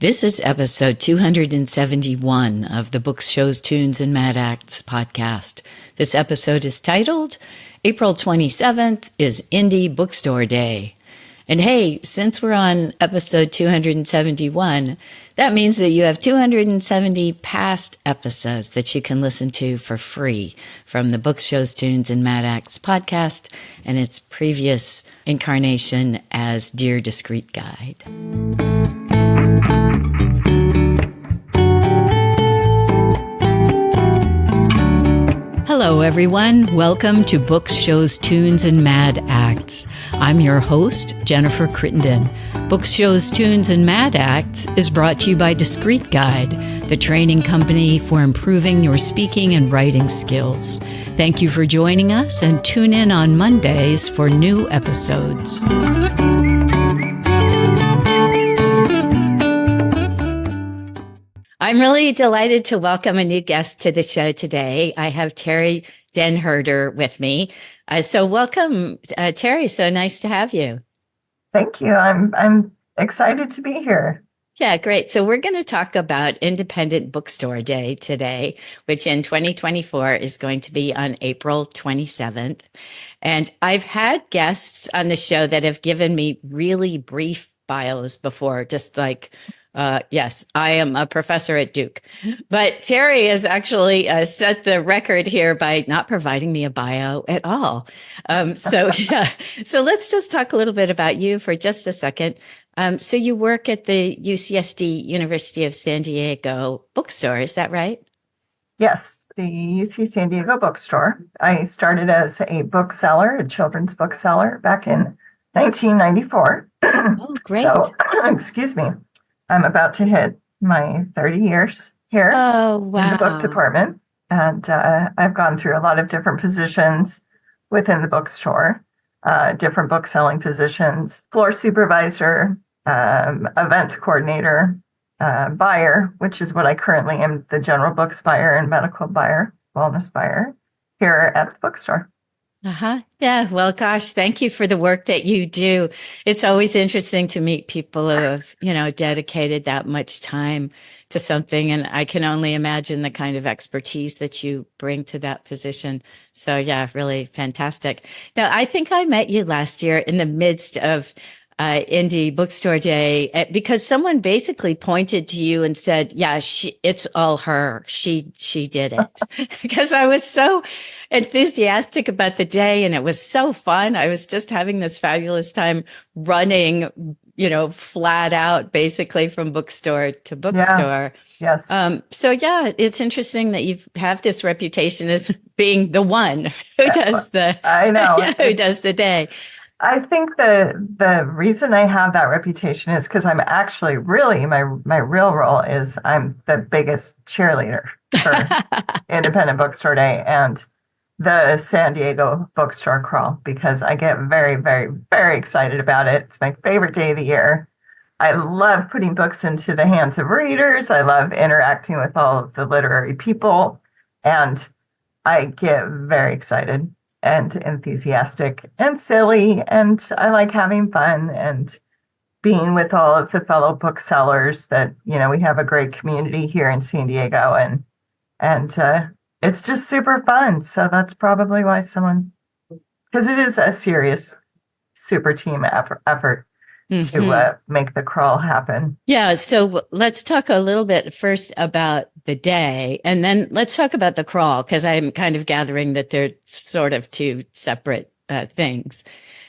This is episode 271 of the Books, Shows, Tunes, and Mad Acts podcast. This episode is titled, April 27th is Indie Bookstore Day. And hey, since we're on episode 271, that means that you have 270 past episodes that you can listen to for free from the Books, Shows, Tunes, and Mad Acts podcast and its previous incarnation as Dear Discreet Guide. Hello, everyone. Welcome to Books, Shows, Tunes, and Mad Acts. I'm your host, Jennifer Crittenden. Books, Shows, Tunes, and Mad Acts is brought to you by Discreet Guide, the training company for improving your speaking and writing skills. Thank you for joining us, and tune in on Mondays for new episodes. I'm really delighted to welcome a new guest to the show today. I have Teri Den Herder with me. So welcome, Teri. So nice to have you. Thank you. I'm excited to be here. Yeah, great. So we're going to talk about Independent Bookstore Day today, which in 2024 is going to be on April 27th. And I've had guests on the show that have given me really brief bios before, just like, yes, I am a professor at Duke, but Teri has actually set the record here by not providing me a bio at all. So let's just talk a little bit about you for just a second. So you work at the UCSD University of San Diego Bookstore, is that right? Yes, the UC San Diego Bookstore. I started as a bookseller, a children's bookseller, back in 1994. Oh, great. So, excuse me. I'm about to hit my 30 years here in the book department. And I've gone through a lot of different positions within the bookstore, different book selling positions, floor supervisor, events coordinator, buyer, which is what I currently am, the general books buyer and medical buyer, wellness buyer here at the bookstore. Yeah. Well, gosh, thank you for the work that you do. It's always interesting to meet people who have, dedicated that much time to something. And I can only imagine the kind of expertise that you bring to that position. So yeah, really fantastic. Now, I think I met you last year in the midst of Indie Bookstore Day because someone basically pointed to you and said, yeah, it's all her. She did it. Because I was so enthusiastic about the day and it was so fun. I was just having this fabulous time running, flat out basically from bookstore to bookstore. Yeah. Yes. So yeah, it's interesting that you have this reputation as being the one who does who does the day. I think the reason I have that reputation is because I'm actually really, my real role is I'm the biggest cheerleader for Independent Bookstore Day and the San Diego Bookstore Crawl, because I get very, very, very excited about it. It's my favorite day of the year. I love putting books into the hands of readers. I love interacting with all of the literary people, and I get very excited and enthusiastic and silly, and I like having fun and being with all of the fellow booksellers that, we have a great community here in San Diego, and it's just super fun. So that's probably why because it is a serious super team effort to make the crawl happen. Yeah. So let's talk a little bit first about the day, and then let's talk about the crawl, because I'm kind of gathering that they're sort of two separate things.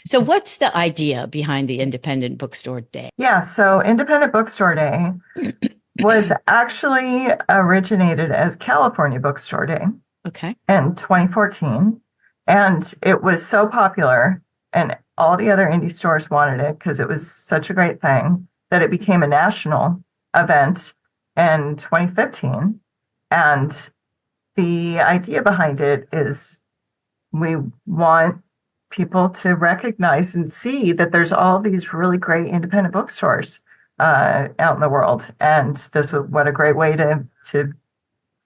So what's the idea behind the Independent Bookstore Day? Yeah. So Independent Bookstore Day was actually originated as California Bookstore Day. Okay. In 2014. And it was so popular, and all the other indie stores wanted it because it was such a great thing, that it became a national event in 2015. And the idea behind it is we want people to recognize and see that there's all these really great independent bookstores out in the world. And this was what a great way to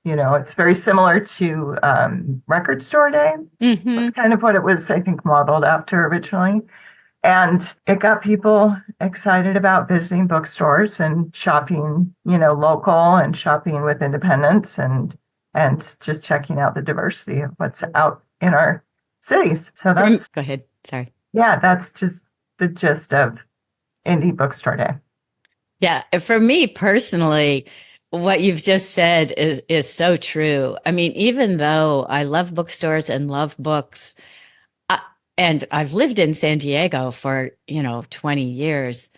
it's very similar to Record Store Day. That's kind of what it was, I think, modeled after originally. And it got people excited about visiting bookstores and shopping, local and shopping with independents and just checking out the diversity of what's out in our cities. So Go ahead. Sorry. Yeah, that's just the gist of Indie Bookstore Day. Yeah, for me personally, what you've just said is so true. I mean, even though I love bookstores and love books, I, and I've lived in San Diego for, 20 years,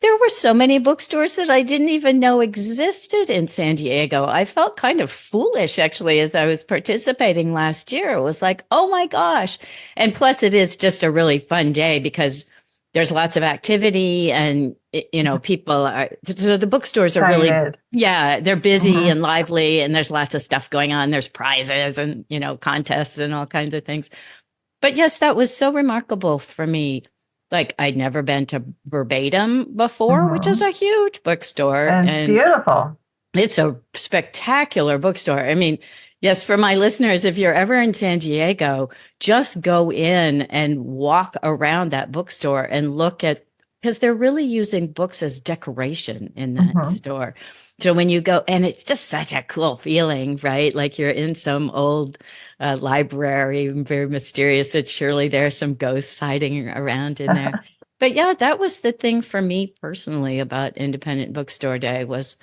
there were so many bookstores that I didn't even know existed in San Diego. I felt kind of foolish actually as I was participating last year. It was like, oh my gosh. And plus, it is just a really fun day because there's lots of activity and, people are, so the bookstores are really, Excited. yeah, they're busy Mhm. and lively and there's lots of stuff going on. There's prizes and, contests and all kinds of things. But yes, that was so remarkable for me. Like I'd never been to Verbatim before, which is Mhm. a huge bookstore. And it's And beautiful. it's a spectacular bookstore. I mean, yes, for my listeners, if you're ever in San Diego, just go in and walk around that bookstore and look at, because they're really using books as decoration in that Mhm. store. So when you go, and it's just such a cool feeling, right? Like you're in some old library, very mysterious. But surely there are some ghosts hiding around in there. But yeah, that was the thing for me personally about Independent Bookstore Day was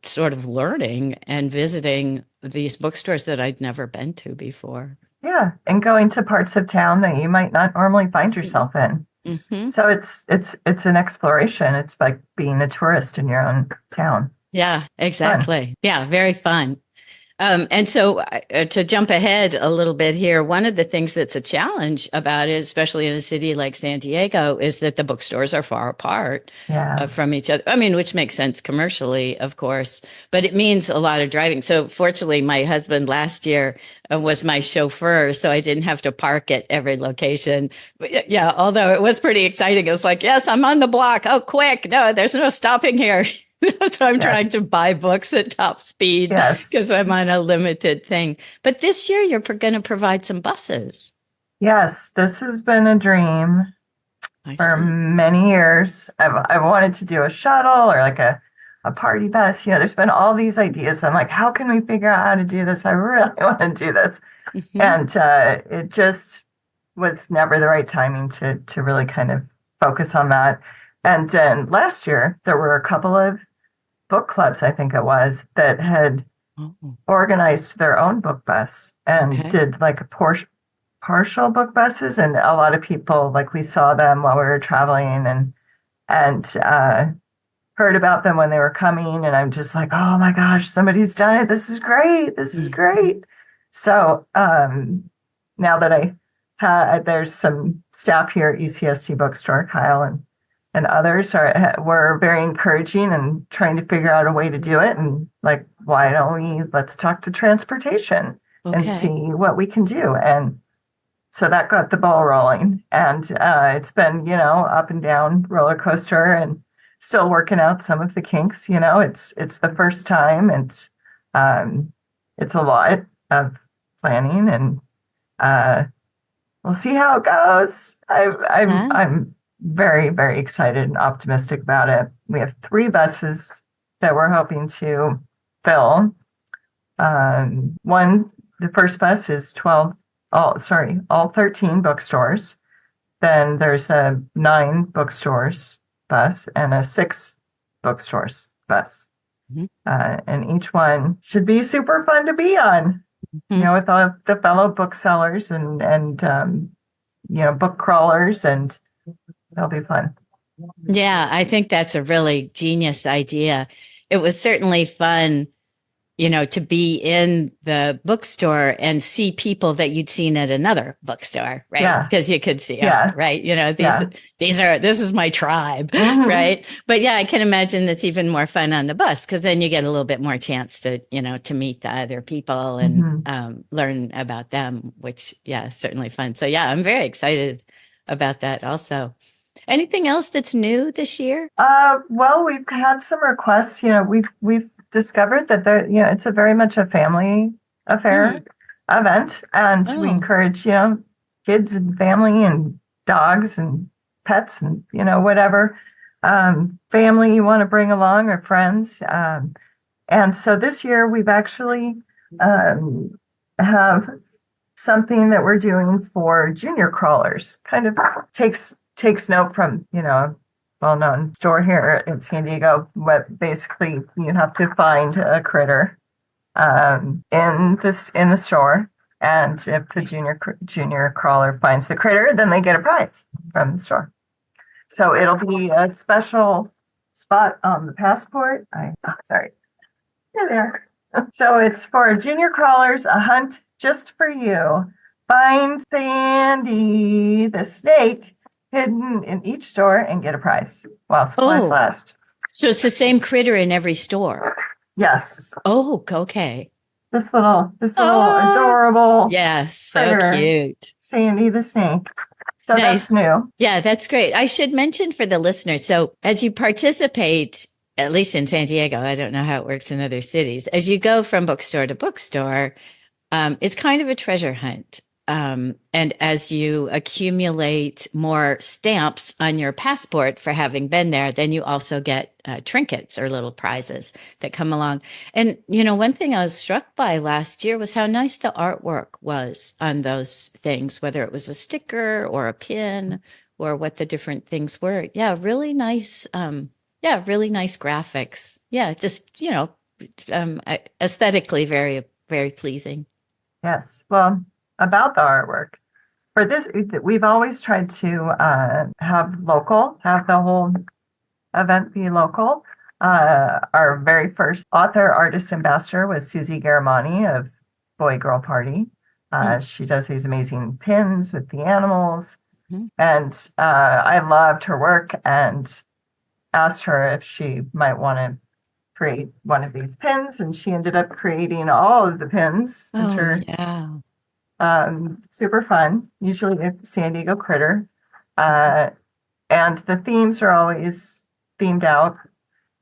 sort of learning and visiting these bookstores that I'd never been to before. Yeah, and going to parts of town that you might not normally find yourself in. Mm-hmm. So it's an exploration. It's like being a tourist in your own town. Yeah, Fun. exactly. Yeah, very fun. And so to jump ahead a little bit here, one of the things that's a challenge about it, especially in a city like San Diego, is that the bookstores are far apart Yeah. from each other. I mean, which makes sense commercially, of course, but it means a lot of driving. So fortunately, my husband last year was my chauffeur, so I didn't have to park at every location. But yeah, although it was pretty exciting. It was like, yes, I'm on the block. Oh, quick. No, there's no stopping here. So I'm trying to Yes. buy books at top speed Yes. because I'm on a limited thing. But this year, you're going to provide some buses. Yes. This has been a dream I for see. many years. I've wanted to do a shuttle or like a party bus. There's been all these ideas. I'm like, how can we figure out how to do this? I really want to do this. Hmm. And it just was never the right timing to really kind of focus on that. And then last year, there were a couple of book clubs, I think it was, that had Oh, organized their own book bus and okay. did like a partial book buses. And a lot of people, like we saw them while we were traveling and heard about them when they were coming. And I'm just like, oh my gosh, somebody's done it. This is great. This is Mhm. great. So now that there's some staff here at UCSD Bookstore, Kyle and others were very encouraging and trying to figure out a way to do it. And like, why don't let's talk to transportation and see Okay. what we can do. And so that got the ball rolling. And it's been, up and down roller coaster and still working out some of the kinks. It's the first time. It's a lot of planning and uh, we'll see how it goes. Ah, I'm very, very excited and optimistic about it. We have 3 buses that we're hoping to fill. The first bus is all 13 bookstores. Then there's a 9 bookstores bus and a 6 bookstores bus. mhm, And each one should be super fun to be on, mhm. with all the fellow booksellers and book crawlers, and it'll be fun. Yeah, I think that's a really genius idea. It was certainly fun, to be in the bookstore and see people that you'd seen at another bookstore, right? Yeah, Because you could see, oh, yeah, right, yeah. this is my tribe, Hmm. right? But yeah, I can imagine it's even more fun on the bus because then you get a little bit more chance to, to meet the other people and Hmm. learn about them, which, yeah, is certainly fun. So yeah, I'm very excited about that also. Anything else that's new this year? Well, we've had some requests. We've discovered that it's a very much a family affair Hmm. event, and we Oh, encourage kids and family and dogs and pets and, whatever family you want to bring along or friends. And so this year we've actually have something that we're doing for junior crawlers. Kind of takes note from, a well-known store here in San Diego. What basically you have to find a critter in the store, and if the junior crawler finds the critter, then they get a prize from the store. So it'll be a special spot on the passport. Sorry. Hey there. So it's for junior crawlers, a hunt just for you. Find Sandy the snake hidden in each store and get a prize while supplies last. So it's the same critter in every store. Yes. Oh, okay. This little adorable. Yes, so critter, cute. Sandy the snake. So Nice. that's new. Yeah, that's great. I should mention for the listeners. So as you participate, at least in San Diego, I don't know how it works in other cities, as you go from bookstore to bookstore, it's kind of a treasure hunt. And as you accumulate more stamps on your passport for having been there, then you also get trinkets or little prizes that come along. And, one thing I was struck by last year was how nice the artwork was on those things, whether it was a sticker or a pin or what the different things were. Yeah, really nice. Really nice graphics. Yeah, just, aesthetically very, very pleasing. Yes. Well, about the artwork for this, we've always tried to have the whole event be local. Our very first author artist ambassador was Susie Garamani of Boy Girl Party. She does these amazing pins with the animals, and I loved her work and asked her if she might want to create one of these pins, and she ended up creating all of the pins, which are super fun, usually a San Diego critter. And the themes are always themed out.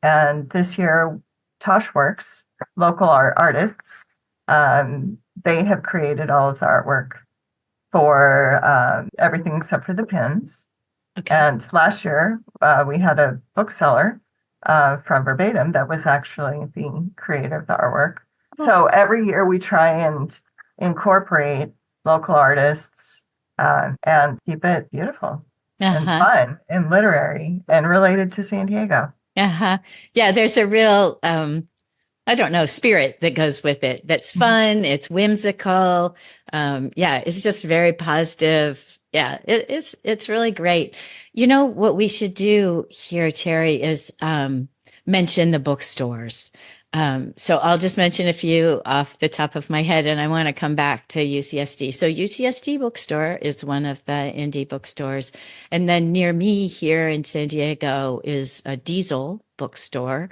And this year, Toshworks, local artists, they have created all of the artwork for everything except for the pins. Okay. And last year, we had a bookseller from Verbatim that was actually the creator of the artwork. So every year we try and incorporate local artists and keep it beautiful and fun and literary and related to San Diego. Yeah, there's a real, spirit that goes with it. That's fun. It's whimsical. It's just very positive. Yeah, it's really great. What we should do here, Teri, is mention the bookstores. So I'll just mention a few off the top of my head, and I want to come back to UCSD. So UCSD Bookstore is one of the indie bookstores. And then near me here in San Diego is a Diesel Bookstore.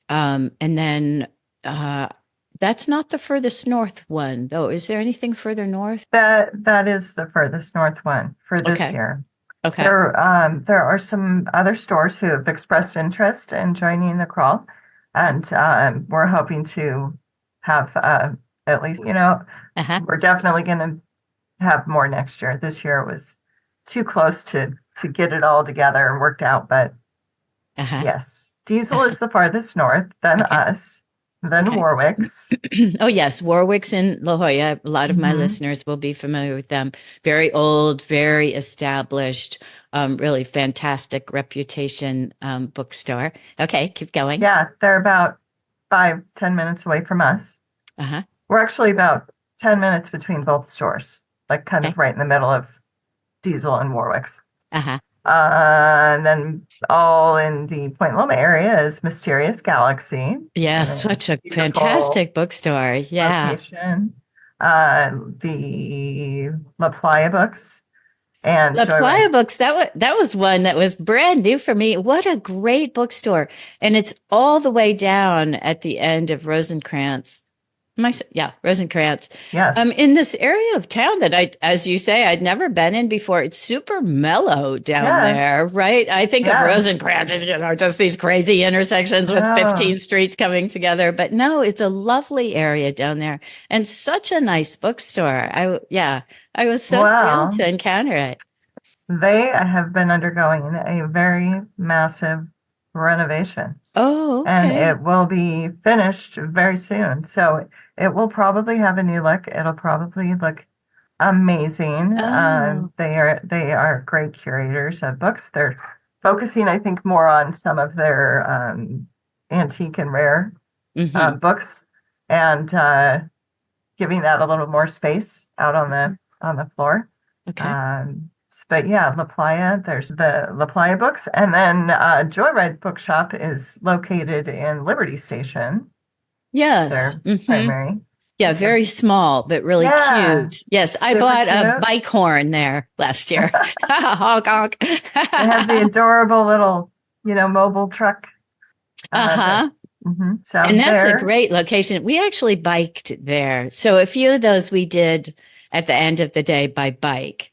And then that's not the furthest north one, though. Is there anything further north? That is the furthest north one for this year. Okay. There are some other stores who have expressed interest in joining the crawl. And we're hoping to have at least, we're definitely going to have more next year. This year was too close to get it all together and worked out. But yes, Diesel is the farthest north, then us, then Warwick's. Oh, yes, Warwick's in La Jolla. A lot of my listeners will be familiar with them. Very old, very established. Really fantastic reputation bookstore. Okay, keep going. Yeah, they're about 5-10 minutes away from us. We're actually about 10 minutes between both stores, like kind of right in the middle of Diesel and Warwick's. And then all in the Point Loma area is Mysterious Galaxy. Yeah, such a fantastic bookstore. Yeah. Location. The La Playa books. And La Playa Books, that was one that was brand new for me. What a great bookstore. And it's all the way down at the end of Rosencrantz. Rosencrantz. Yes. In this area of town that as you say, I'd never been in before. It's super mellow down there, right? I think of Rosencrantz as, just these crazy intersections with 15 streets coming together. But no, it's a lovely area down there and such a nice bookstore. I was so thrilled to encounter it. They have been undergoing a very massive renovation, Oh, and okay. it will be finished very soon. So it will probably have a new look. It'll probably look amazing. Oh, They are great curators of books. They're focusing, I think, more on some of their antique and rare mm-hmm. books, and giving that a little more space out on Mhm. the floor. Okay. But yeah, La Playa, there's the La Playa books, and then Joyride Bookshop is located in Liberty Station. It's Yes. their Mm-hmm. primary. Yeah, Yep. very small, but really Yeah, cute. Yes, I super bought a cute. bike horn there last year. Honk, honk. They have the adorable little, mobile truck. That Uh-huh. So And that's a there. great location. We actually biked there. So a few of those we did at the end of the day by bike.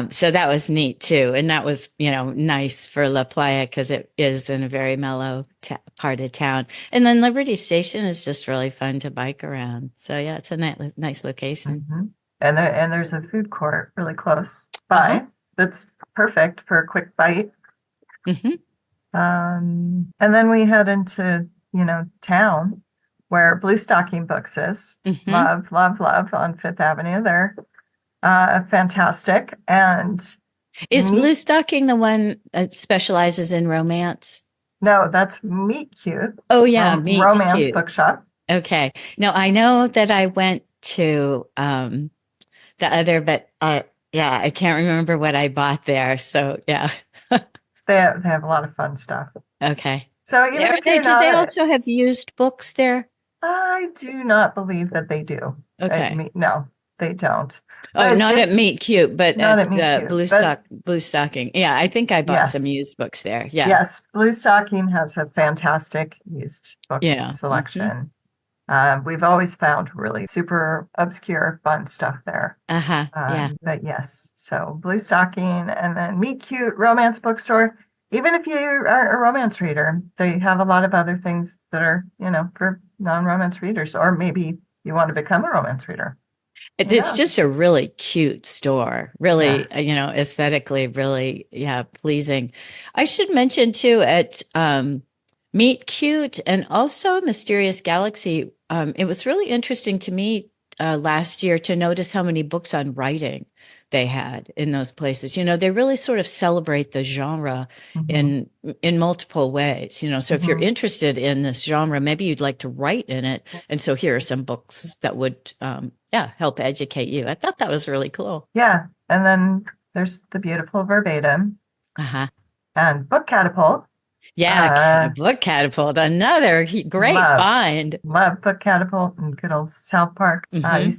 So that was neat too. And that was, nice for La Playa because it is in a very mellow part of town. And then Liberty Station is just really fun to bike around. So yeah, it's a nice location. hmm and there's a food court really close Uh-huh. by that's perfect for a quick bite. Hmm. And then we head into, town where Bluestocking Books is. Hmm. Love, love, love on Fifth Avenue. They're fantastic. And Is Meet, Bluestocking the one that specializes in romance? no, that's Meet Cute, Oh yeah, meet Romance cute. Bookshop. Okay. No, I know that I went to the other, but yeah, I can't remember what I bought there. So yeah. They have a lot of fun stuff. Okay. So even if you're Do they not, also have used books there? I do not believe that they do. Okay. No, they don't. Oh, But not at it Meet Cute, but not at at Meet Cute. But Blue Stocking. Yeah, I think I bought some yes, used books there. Yeah. yes, Bluestocking has a fantastic used book Yeah. Hmm. selection. We've always found really super obscure, fun stuff there. Uh-huh. Yeah. But yes, so Bluestocking and then Meet Cute Romance Bookstore. Even if you are a romance reader, they have a lot of other things that are, for non-romance readers, or maybe you want to become a romance reader. Who It's knows? just a really cute store, Yeah. really, aesthetically, really, yeah, pleasing. I should mention too at Meet Cute and also Mysterious Galaxy. It was really interesting to me last year to notice how many books on writing they had in those places. They really sort of celebrate the genre hmm in in multiple ways. So if you're hmm interested in this genre, maybe you'd like to write in it. And so here are some books that would yeah, help educate you. I thought that was really cool. Yeah. And then there's the beautiful Verbatim Uh-huh. and Book Catapult. Yeah, Uh, Book Catapult, another great love, find. love Book Catapult and good old South Park. Hmm.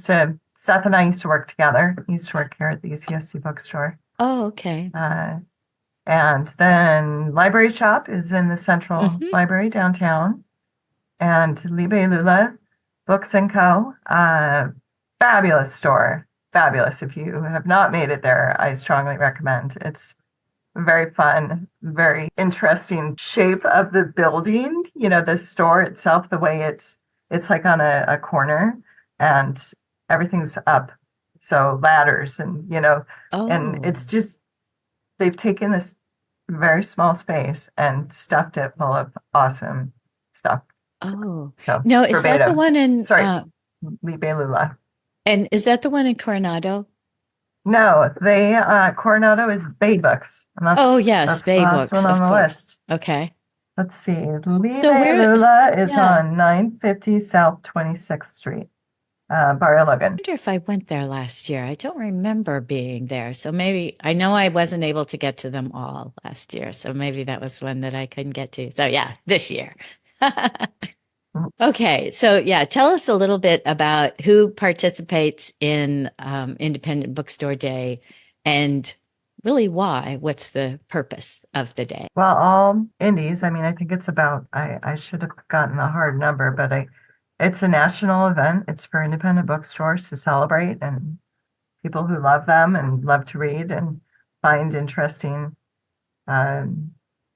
Seth and I used to work together. He used to work here at the UCSD Bookstore. Oh, okay. Uh, and then Library Shop is in the Central Hmm. Library downtown. And Libe Lula Books and Co. Fabulous store. Fabulous. If you have not made it there, I strongly recommend. It's very fun, very interesting shape of the building. The store itself, the way it's like on a corner and everything's up. So ladders and Oh, it's just they've taken this very small space and stuffed it full of awesome stuff. oh. So No, is that the verbatim. one in Sorry, Libe Lula. and is that the one in Coronado? No, Coronado is Bay Books, and Oh, that's yes, the Bay last Books, one on of the course. list. Okay. Let's see. So Libe where Lula is yeah. on 950 South 26th Street, Barrio Logan. Wonder if I went there last year. I don't remember being there. So maybe I know I wasn't able to get to them all last year. So maybe that was one that I couldn't get to. So yeah, this year. Okay. So yeah, tell us a little bit about who participates in Independent Bookstore Day and really why. What's the purpose of the day? Well, all indies. I mean, I think it's about, I should have gotten the hard number, but it's a national event. It's for independent bookstores to celebrate and people who love them and love to read and find interesting um,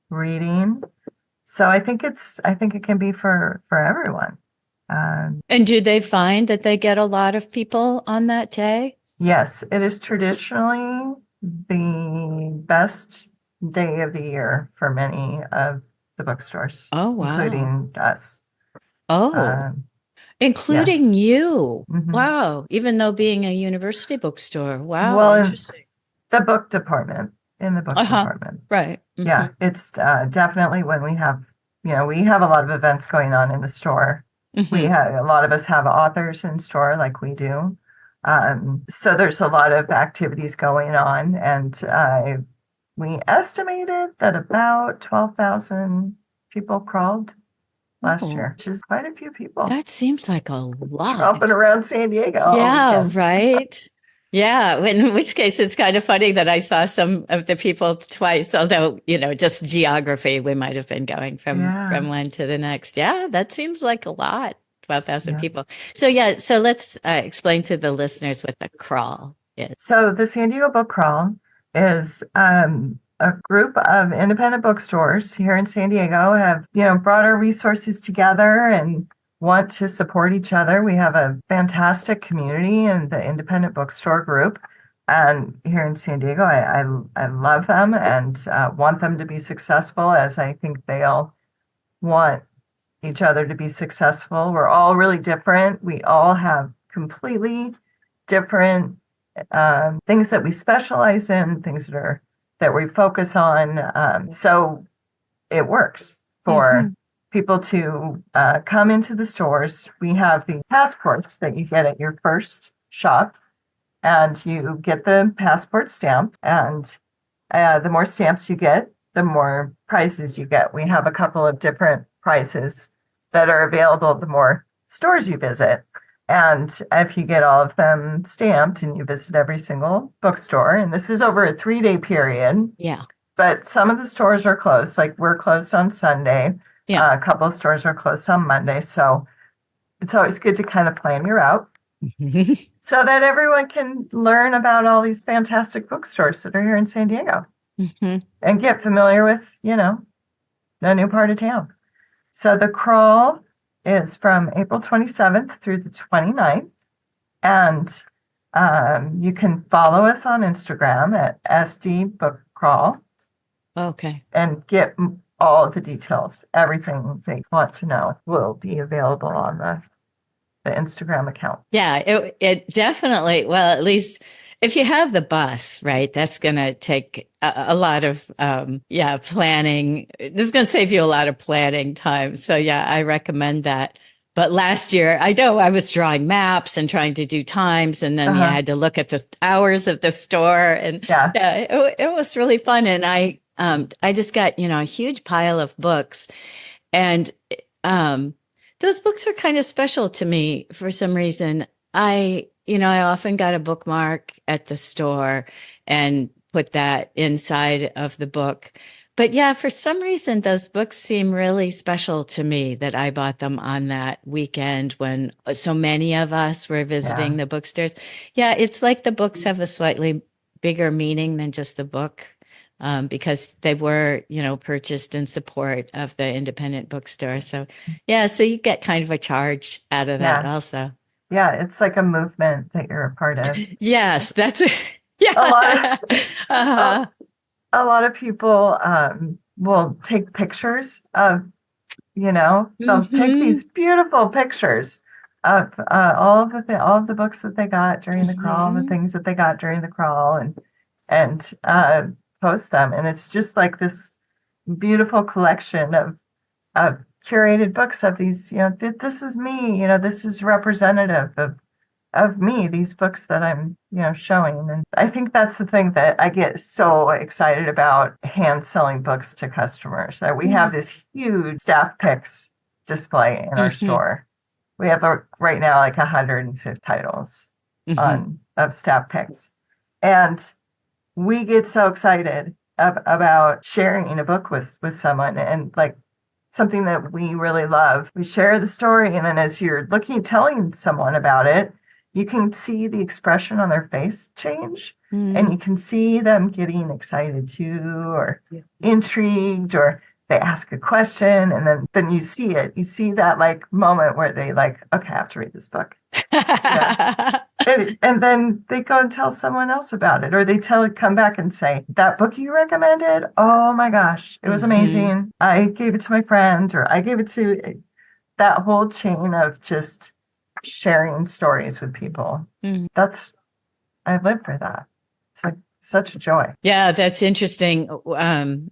reading. So I think it can be for everyone. Um, And do they find that they get a lot of people on that day? yes, it is traditionally. the best day of the year for many of the bookstores, Oh, wow. including us. Oh, Um, including yes. you. hmm Wow. Even though being a university bookstore. Wow, Well, in interesting. the book department, in the book Uh-huh. department. Right. Yeah, it's definitely when we have a lot of events going on in the store. We Hmm. have a lot of us have authors in store like we do. So there's a lot of activities going on, and we estimated that about 12,000 people crawled last Oh, year, which is quite a few people that seems like a tromping lot. around San Diego all Yeah, weekend. right. Yeah, in which case it's kind of funny that I saw some of the people twice, although, just geography, we might have been going from Yeah, one to the next. Yeah, that seems like a lot, 12,000 yeah. people. So yeah, so let's explain to the listeners what the crawl is. So the San Diego Book Crawl is a group of independent bookstores here in San Diego have, brought our resources together and want to support each other. We have a fantastic community in the independent bookstore group. And here in San Diego, I love them and want them to be successful as I think they all want each other to be successful. We're all really different. We all have completely different things that we specialize in, things that we focus on. So it works for Hmm. people to come into the stores. We have the passports that you get at your first shop, and you get the passport stamped. And the more stamps you get, the more prizes you get. We have a couple of different prizes that are available the more stores you visit. And if you get all of them stamped and you visit every single bookstore, and this is over a 3-day period, Yeah. but some of the stores are closed, like we're closed on Sunday. Yeah. A couple of stores are closed on Monday. So it's always good to kind of plan your route so that everyone can learn about all these fantastic bookstores that are here in San Diego Hmm. and get familiar with, the new part of town. So the crawl is from April 27th through the 29th. And you can follow us on Instagram at SD Book Crawl Okay. and get all of the details. Everything they want to know will be available on the Instagram account. Yeah, it definitely, well, at least if you have the bus, right, that's going to take a lot of yeah, planning. It's going to save you a lot of planning time. So yeah, I recommend that. But last year, I know I was drawing maps and trying to do times, and then you Uh-huh. had to look at the hours of the store, and Yeah. yeah, it was really fun. And I just got, a huge pile of books, and um, those books are kind of special to me for some reason. I often got a bookmark at the store and put that inside of the book. But yeah, for some reason, those books seem really special to me that I bought them on that weekend when so many of us were Yeah. visiting the bookstores. Yeah, it's like the books have a slightly bigger meaning than just the book because they were, purchased in support of the independent bookstore. So, yeah, so you get kind of a charge out of that Yeah. also. Yeah. It's like a movement that you're a part of. Yes, that's A lot of yeah. a, Uh-huh. a lot of people will take pictures of, they'll take Hmm. these beautiful pictures of all of the books that they got during the crawl, the Hmm. things that they got during the crawl, and post them. And it's just like this beautiful collection of curated books of these, this is me, this is representative of me, these books that I'm, showing. And I think that's the thing that I get so excited about hand selling books to customers. That we have this huge staff picks display in our Hmm. store. We have right now like 150 titles Hmm. on of staff picks. And we get so excited about sharing a book with someone and like something that we really love. We share the story, and then as you're telling someone about it, you can see the expression on their face change, and Hmm. you can see them getting excited too, or intrigued, or they ask a question, and then you see it. You see that like moment where they like, okay, I have to read this book. Yeah. and then they go and tell someone else about it, or they come back and say, that book you recommended, oh my gosh, it was Mhm. amazing. I gave it to my friend, or I gave it to that whole chain of just sharing stories with people. Mhm. That's, I live for that. It's like such a joy. Yeah, that's interesting.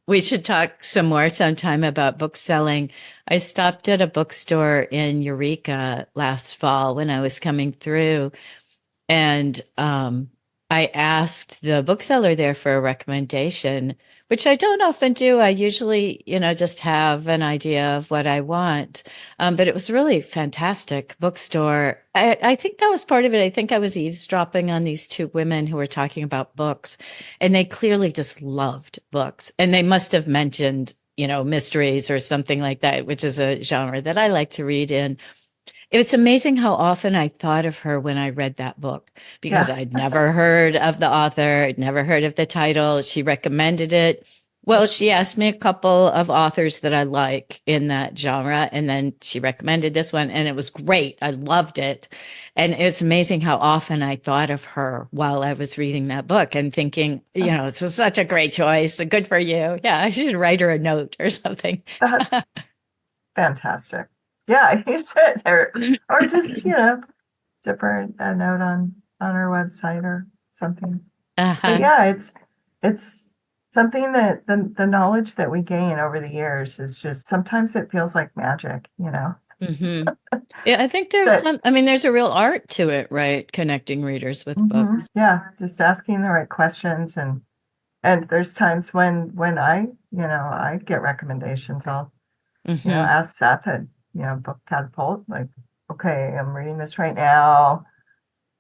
We should talk some more sometime about book selling. I stopped at a bookstore in Eureka last fall when I was coming through, and I asked the bookseller there for a recommendation, which I don't often do. I usually, just have an idea of what I want. But it was really fantastic bookstore. I think that was part of it. I think I was eavesdropping on these two women who were talking about books, and they clearly just loved books. And they must have mentioned, mysteries or something like that, which is a genre that I like to read in. It's amazing how often I thought of her when I read that book because Yeah. I'd never heard of the author, I'd never heard of the title. She recommended it. Well, she asked me a couple of authors that I like in that genre, and then she recommended this one, and it was great. I loved it. And it's amazing how often I thought of her while I was reading that book and thinking, this was such a great choice. Good for you. Yeah, I should write her a note or something. That's fantastic. Yeah, you should, or just, zip her a note on her website or something. But Uh-huh. yeah, it's something that the knowledge that we gain over the years is just sometimes it feels like magic. Hmm. Yeah, I think there's That some, there's a real art to it, right? Connecting readers with books. yeah, just asking the right questions, and there's times when I get recommendations. I'll Hmm. ask Seth at Book Catapult, like, okay, I'm reading this right now.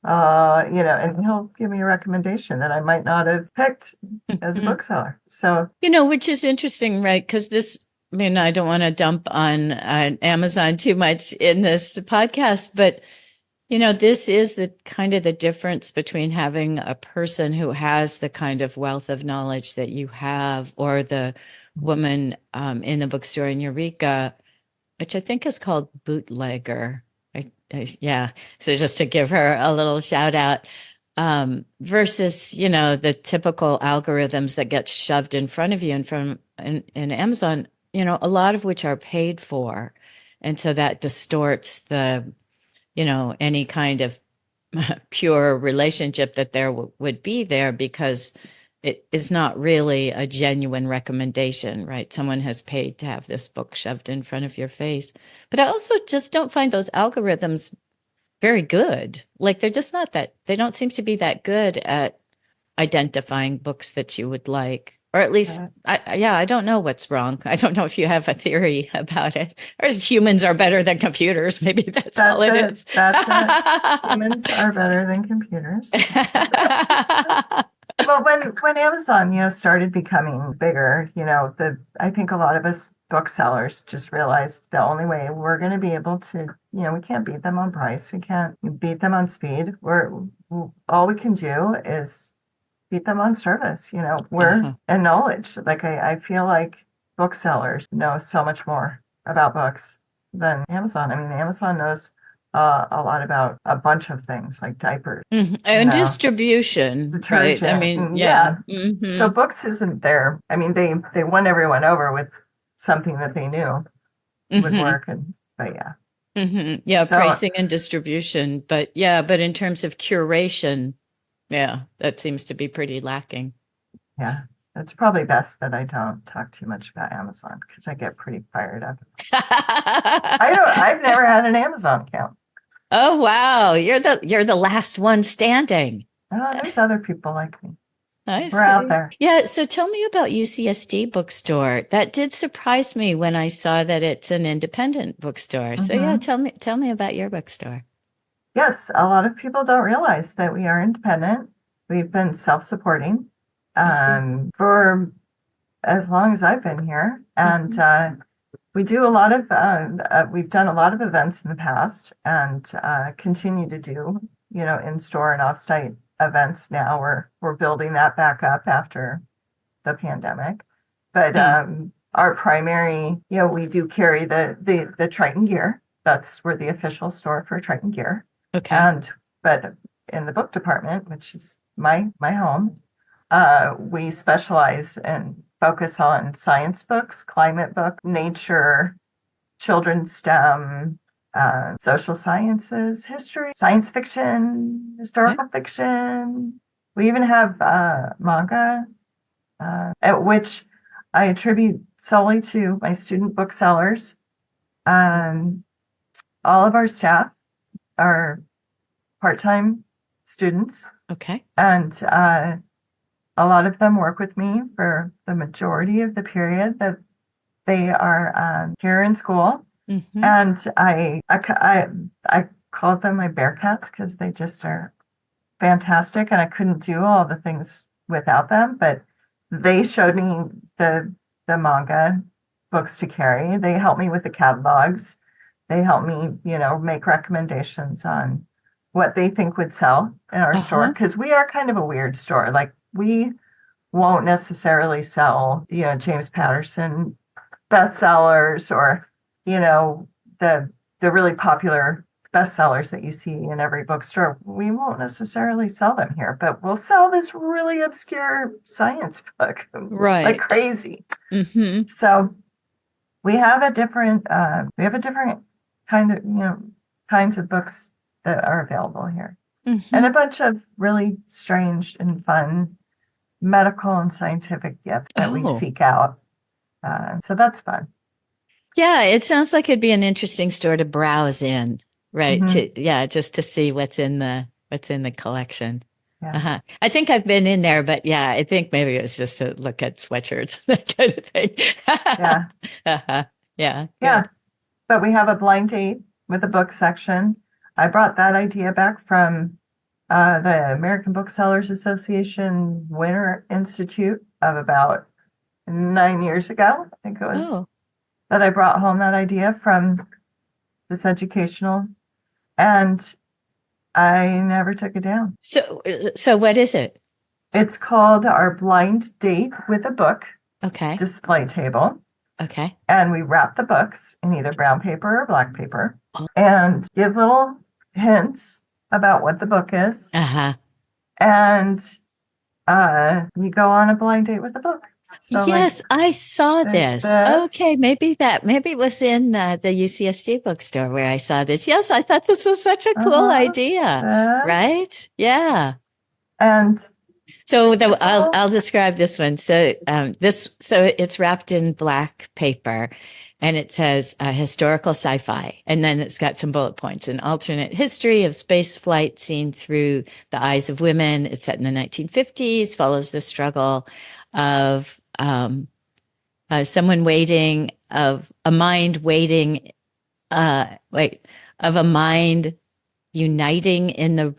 And he'll give me a recommendation that I might not have picked as a bookseller. So Which is interesting, right? Because I don't want to dump on Amazon too much in this podcast, but this is the kind of the difference between having a person who has the kind of wealth of knowledge that you have, or the woman in the bookstore in Eureka, which I think is called bootlegger. Yeah. So just to give her a little shout out, versus, the typical algorithms that get shoved in front of you and in Amazon, a lot of which are paid for. And so that distorts any kind of pure relationship that there would be there, because it is not really a genuine recommendation, right? Someone has paid to have this book shoved in front of your face. But I also just don't find those algorithms very good. Like they're just not that, they don't seem to be that good at identifying books that you would like. Or at least, uh, I don't know what's wrong. I don't know if you have a theory about it. Or humans are better than computers. Maybe that's all that's it it. is. That's it. Humans are better than computers. Well, when Amazon, started becoming bigger, I think a lot of us booksellers just realized the only way we're going to be able to, we can't beat them on price. We can't beat them on speed. All we can do is beat them on service. We're Uh-huh. and knowledge. Like I feel like booksellers know so much more about books than Amazon. I mean, Amazon knows a lot about a bunch of things like diapers, Mhm. you And know, distribution, right? detergent, and Yeah. yeah. So Hmm. books isn't there. I mean, they won everyone over with something that they knew would Hmm. work, and but yeah. Yeah, So pricing and distribution. But yeah, but in terms of curation, yeah, that seems to be pretty lacking. yeah, it's probably best that I don't talk too much about Amazon because I get pretty fired up. I've never had an Amazon account. Oh wow, you're the last one standing. Oh, there's other people like me. I We're out see. there. Yeah, so tell me about UCSD Bookstore. That did surprise me when I saw that it's an independent bookstore. So yeah, Hmm. tell me about your bookstore. Yes, a lot of people don't realize that we are independent. We've been self-supporting I see. for as long as I've been here, and Mhm. we do a lot of we've done a lot of events in the past, and continue to do in-store and off-site events now. We're building that back up after the pandemic, but Hmm. our primary, we do carry the Triton gear. That's we're the official store for Triton gear, Okay. and but in the book department, which is my home, we specialize and focus on science books, climate books, nature, children's STEM, social sciences, history, science fiction, historical fiction. We even have manga, at which I attribute solely to my student booksellers. All of our staff are part-time students, Okay. and a lot of them work with me for the majority of the period that they are here in school. Mm-hmm. And I call them my bear cats because they just are fantastic, and I couldn't do all the things without them. But they showed me the manga books to carry. They helped me with the catalogs. They helped me, make recommendations on what they think would sell in our store, because we are kind of a weird store. Like, we won't necessarily sell, James Patterson bestsellers, or, the really popular bestsellers that you see in every bookstore. We won't necessarily sell them here, but we'll sell this really obscure science book like crazy. Mm-hmm. So we have a different kind of, kinds of books that are available here, and a bunch of really strange and fun medical and scientific gifts that we seek out. So that's fun. Yeah, it sounds like it'd be an interesting store to browse in, right? Mm-hmm. Just to see what's in the collection. Yeah. I think I've been in there, but yeah, I think maybe it was just to look at sweatshirts, that kind of thing. Yeah. Yeah. Yeah. But we have a blind date with a book section. I brought that idea back from the American Booksellers Association Winter Institute of about 9 years ago. I think it was that I brought home that idea from this educational, and I never took it down. So what is it? It's called our blind date with a book display table. Okay. And we wrap the books in either brown paper or black paper and give little hints about what the book is. And you go on a blind date with the book. So yes, I saw this. Okay, maybe it was in the UCSD bookstore where I saw this. Yes, I thought this was such a cool idea. Right? Yeah. And so I'll describe this one. So it's wrapped in black paper, and it says historical sci-fi, and then it's got some bullet points: an alternate history of space flight seen through the eyes of women. It's set in the 1950s, follows the struggle of someone waiting, of a mind waiting, of a mind uniting in the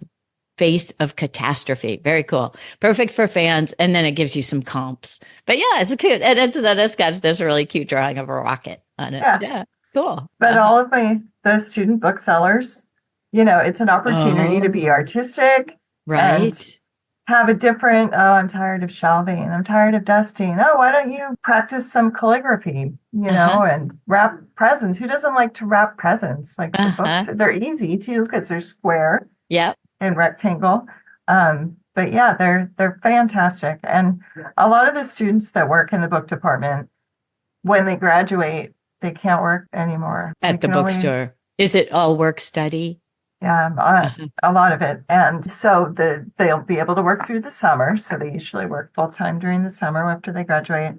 face of catastrophe. Very cool. Perfect for fans. And then it gives you some comps. But yeah, it's cute. And it's got this really cute drawing of a rocket on it. Yeah, cool. But all of the student booksellers, it's an opportunity to be artistic. Right. And have a different, I'm tired of shelving, I'm tired of dusting. Oh, why don't you practice some calligraphy, and wrap presents? Who doesn't like to wrap presents? Like, the books, they're easy too because they're square and rectangle. But yeah, they're fantastic. And a lot of the students that work in the book department, when they graduate, they can't work anymore at the bookstore. Is it all work study? Yeah, a lot of it. And so they'll be able to work through the summer. So they usually work full time during the summer after they graduate.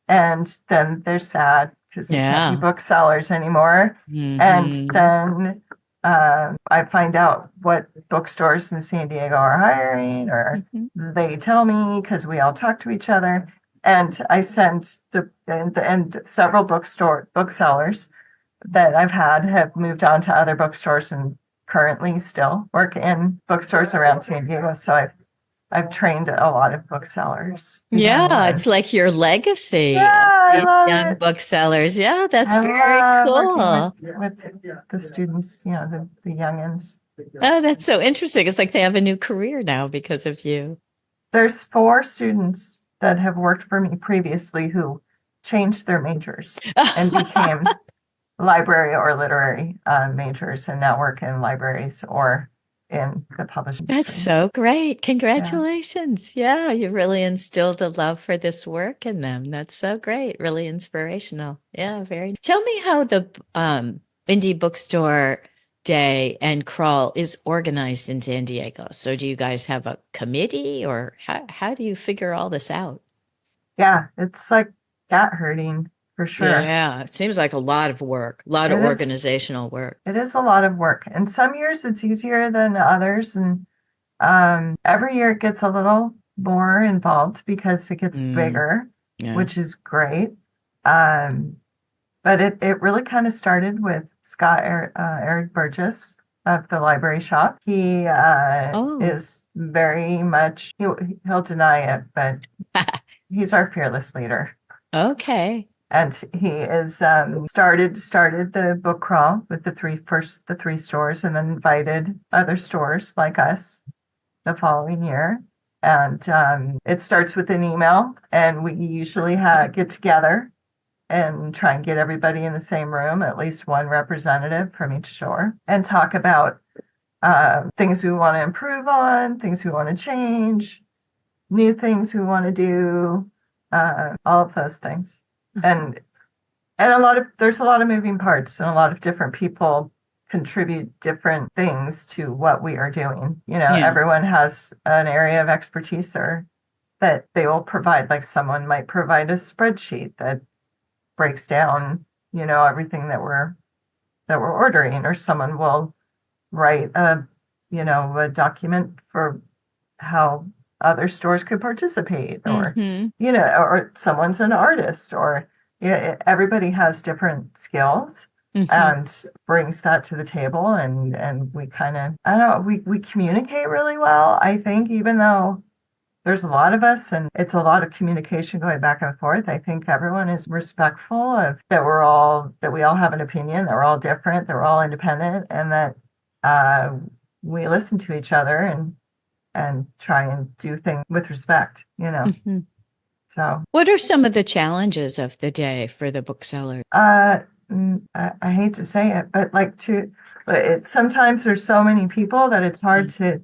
And then they're sad because they can't be booksellers anymore. And then I find out what bookstores in San Diego are hiring, or they tell me because we all talk to each other. And I send and several booksellers that I've had have moved on to other bookstores and currently still work in bookstores around San Diego. So I've trained a lot of booksellers. Yeah, it's like your legacy. Yeah, young booksellers. Yeah, that's very cool. With the students, the youngins. Oh, that's so interesting. It's like they have a new career now because of you. There's 4 students that have worked for me previously who changed their majors and became library or literary majors, and now work in libraries or in the publishing That's industry. so great. Congratulations. Yeah, you really instilled a love for this work in them. That's so great. Really inspirational. Yeah, very. Tell me how the Indie Bookstore Day and Crawl is organized in San Diego. So do you guys have a committee or how do you figure all this out? Yeah, it's like cat herding for sure. Yeah, it seems like a lot of work, a lot of It is organizational work. it is a lot of work. And some years it's easier than others. And every year it gets a little more involved because it gets Mm, bigger, yeah. which is great. Um, but it really kind of started with Eric Burgess of the library shop. He Oh, is very much, he'll deny it, but he's our fearless leader. okay. And he is started the book crawl with the three stores, and then invited other stores like us the following year. And it starts with an email, and we usually get together and try and get everybody in the same room, at least one representative from each store, and talk about things we want to improve on, things we want to change, new things we want to do, all of those things. And there's a lot of moving parts, and a lot of different people contribute different things to what we are doing. Yeah. Everyone has an area of expertise or that they will provide. Like someone might provide a spreadsheet that breaks down, everything that we're ordering, or someone will write a document for how other stores could participate, or Hmm. or someone's an artist, or yeah, everybody has different skills Hmm. and brings that to the table, and we kind of, I don't know, we communicate really well, I think, even though there's a lot of us and it's a lot of communication going back and forth. I think everyone is respectful of that we all have an opinion, that we're all different, that we're all independent, and that uh, we listen to each other and try and do things with respect. Hmm. So What are some of the challenges of the day for the bookseller? uh, I hate to say it, but sometimes there's so many people that it's hard to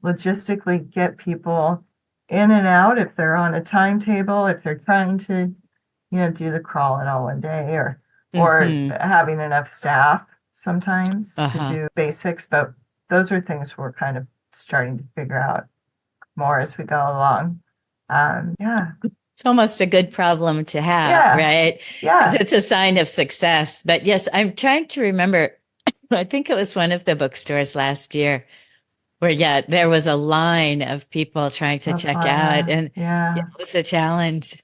logistically get people in and out if they're on a timetable, if they're trying to, do the crawl in all one day, or Hmm. having enough staff sometimes to Uh-huh. do basics. But those are things we're kind of starting to figure out more as we go along. Yeah, It's almost a good problem to have, yeah, right? Because yeah. it's a sign of success. But yes, I'm trying to remember. I think it was one of the bookstores last year where, yeah, there was a line of people trying to Oh, check out, Playa, and yeah, yeah. it was a challenge.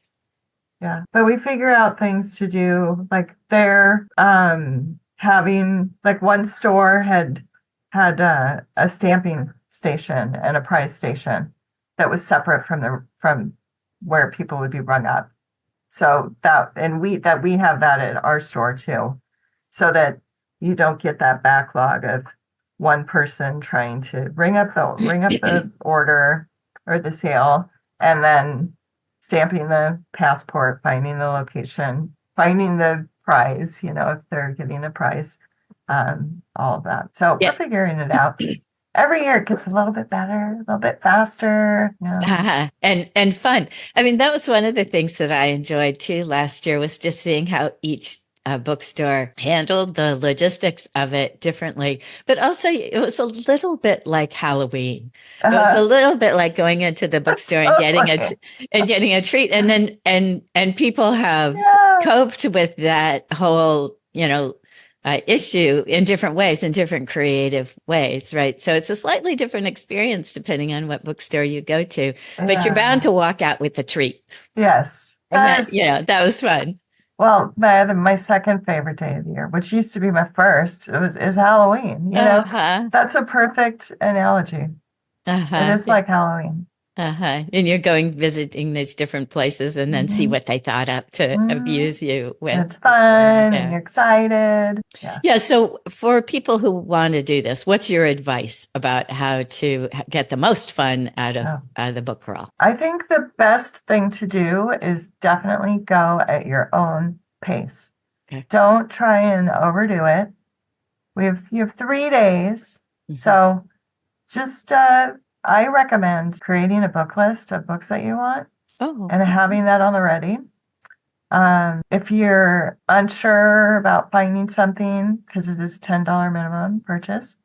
Yeah, but we figure out things to do. Like they're having, like, one store had a stamping station and a prize station that was separate from where people would be rung up. So we have that at our store too, so that you don't get that backlog of one person trying to ring up the order or the sale, and then stamping the passport, finding the location, finding the prize, if they're getting a prize, all of that. So we're Yeah. figuring it out. Every year it gets a little bit better, a little bit faster. And fun. I mean, that was one of the things that I enjoyed too last year was just seeing how each bookstore handled the logistics of it differently. But also, it was a little bit like Halloween. It was a Uh, little bit like going into the bookstore and getting totally. and getting a treat, and then and people have Yeah. coped with that whole issue in different ways, in different creative ways, right? So it's a slightly different experience depending on what bookstore you go to, but you're bound Yeah. to walk out with a treat. Yes. And that, that was fun. Well, my second favorite day of the year, which used to be my first, is Halloween. Uh-huh. That's a perfect analogy. It Uh-huh. is like Halloween. Uh-huh. And you're going visiting these different places and then see Hmm. what they thought up to Hmm. abuse you with. It's fun and Yeah. you're excited. Yeah. Yeah. So for people who want to do this, what's your advice about how to get the most fun Oh. out of the book crawl? I think the best thing to do is definitely go at your own pace. Okay. Don't try and overdo it. you have 3 days. Mhm. So just I recommend creating a book list of books that you want Oh, and having that on the ready. If you're unsure about finding something, because it is a $10 minimum purchase,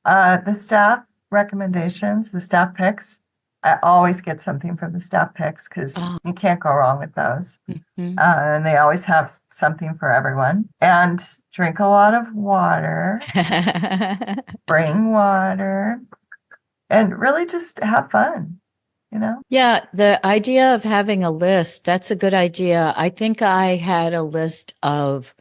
the staff recommendations, the staff picks, I always get something from the staff picks because oh. you can't go wrong with those. Mhm. And they always have something for everyone. And drink a lot of water, bring water, and really just have fun, you know? Yeah, the idea of having a list, that's a good idea. I think I had a list of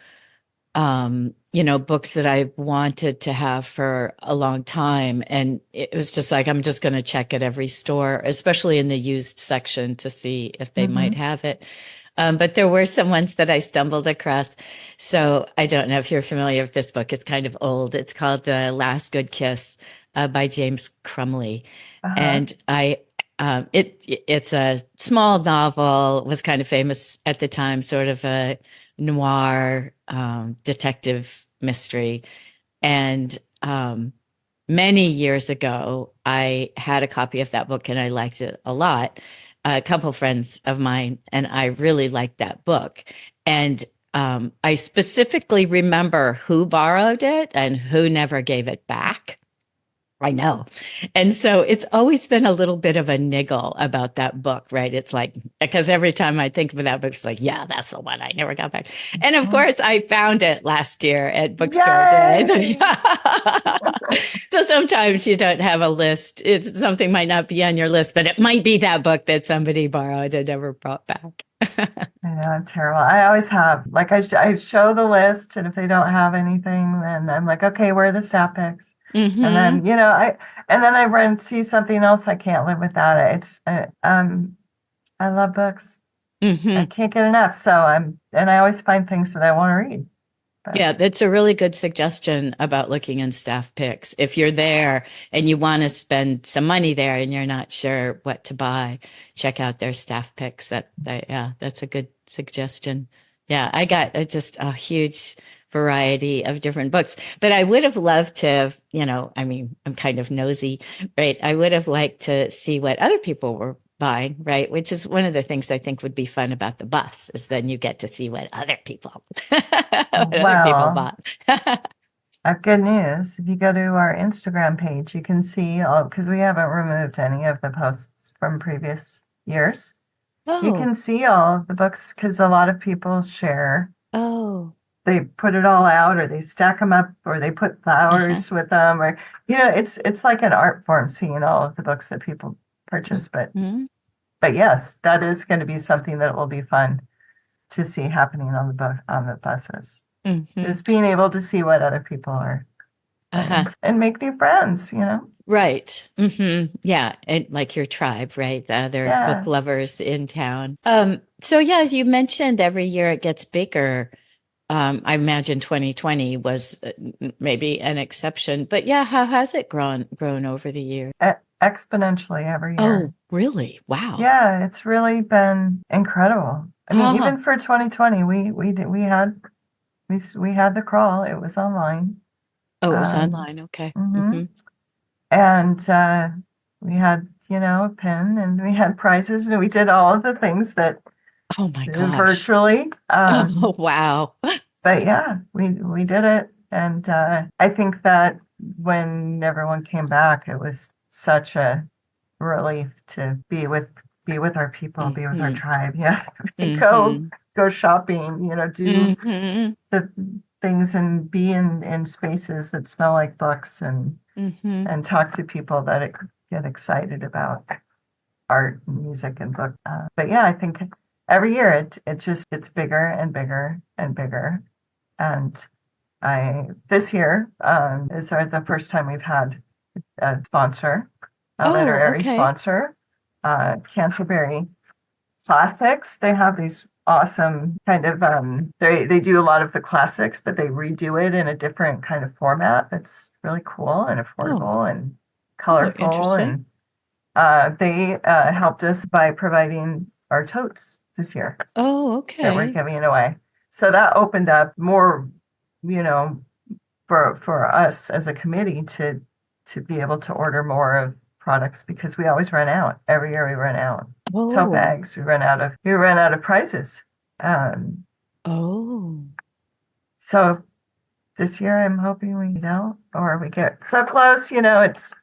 books that I wanted to have for a long time. And it was just like, I'm just going to check at every store, especially in the used section to see if they might Mm-hmm. have it. But there were some ones that I stumbled across. So I don't know if you're familiar with this book. It's kind of old. It's called The Last Good Kiss by James Crumley. Uh-huh. And it's a small novel, was kind of famous at the time, sort of a noir detective mystery. And many years ago, I had a copy of that book and I liked it a lot. A couple friends of mine and I really liked that book. And I specifically remember who borrowed it and who never gave it back. I know. And so it's always been a little bit of a niggle about that book, right? It's like, because every time I think of that book, it's like, yeah, that's the one I never got back. And of course, I found it last year at Bookstore Day. So, Yay! so sometimes you don't have a list. It's something might not be on your list, but it might be that book that somebody borrowed and never brought back. I know, I'm terrible. I always have, like, I show the list, and if they don't have anything, then I'm like, okay, where are the staff picks? And Mm-hmm. then, I see something else. I can't live without it. I love books. I Mm-hmm. can't get enough. And I always find things that I want to read. But Yeah, that's a really good suggestion about looking in staff picks. If you're there and you want to spend some money there and you're not sure what to buy, check out their staff picks. Yeah, that's a good suggestion. Yeah, I got just a huge variety of different books, but I would have loved to have, I mean, I'm kind of nosy, right? I would have liked to see what other people were buying, right? Which is one of the things I think would be fun about the bus is then you get to see what other people what other people well, bought. I have good news. If you go to our Instagram page, you can see all, because we haven't removed any of the posts from previous years. You Oh, can see all of the books because a lot of people share. oh, They put it all out, or they stack them up, or they put uh-huh. flowers with them, or it's like an art form seeing all of the books that people purchase. Hmm. But yes, that is going to be something that will be fun to see happening on the buses. Hmm. Is being able to see what other people are buying Uh-huh. and make new friends. Right. Yeah. And like your tribe, right? The other book Yeah. lovers in town. So yeah, you mentioned every year it gets bigger. I imagine 2020 was maybe an exception, but yeah, how has it grown over the year? Exponentially every year. Oh, really? Wow. Yeah, it's really been incredible. I mean, Huh. even for 2020, we had the crawl. It was online. Oh, it was Um, online. Okay. mhm. And we had, a pin, and we had prizes, and we did all of the things that Oh my gosh. virtually. Oh, wow. But yeah, we did it. And I think that when everyone came back, it was such a relief to be with our people, be with our Hmm. tribe. Yeah. Go Hmm. go shopping, do Hmm. the things and be in spaces that smell like books, Hmm. and talk to people that get excited about art and music and book. But yeah, I think every year it just gets bigger and bigger and bigger. And I this year is the first time we've had a sponsor, a Oh, literary okay. sponsor, Canterbury Classics. They have these awesome kind of they do a lot of the classics, but they redo it in a different kind of format that's really cool and Oh, affordable and oh, colorful. interesting. And they helped us by providing our totes this year Oh, that we're okay. giving away. So that opened up more, you know, for us as a committee to be able to order more of products because we always run out. Every year we run out. Tote Oh, bags, we run out of prizes. Um, oh. so this year I'm hoping we don't, or we get so close, it's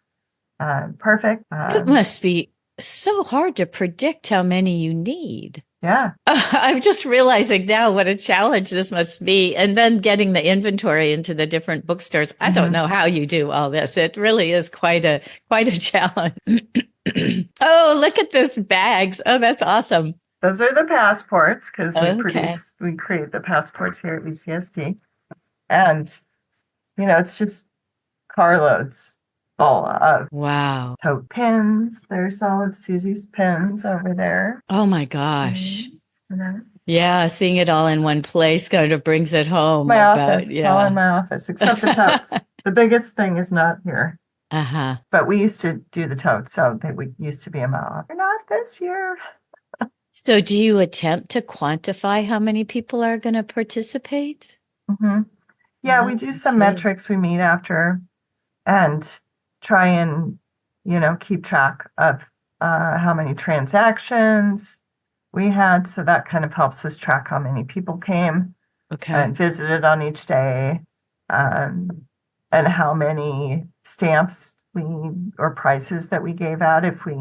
perfect. It must be so hard to predict how many you need. Yeah. I'm just realizing now what a challenge this must be. And then getting the inventory into the different bookstores. I don't know how you do all this. It really is quite a challenge. Oh, look at this bags. Oh, that's awesome. Those are the passports because Okay. we create the passports here at UCSD. And, it's just carloads full of Wow. tote pins. There's all of Susie's pins over there. Oh my gosh. Mhm. Yeah, seeing it all in one place kind of brings it home My about, office, it's all in yeah. my office, except the totes. The biggest thing is not here. Uh-huh. But we used to do the totes, so they would used to be in my office. Not this year. So do you attempt to quantify how many people are going to participate? hmm Yeah, we do some Okay. metrics we meet after and try and, keep track of how many transactions we had. So that kind of helps us track how many people came Okay. and visited on each day, um, and how many stamps we or prices that we gave out. If we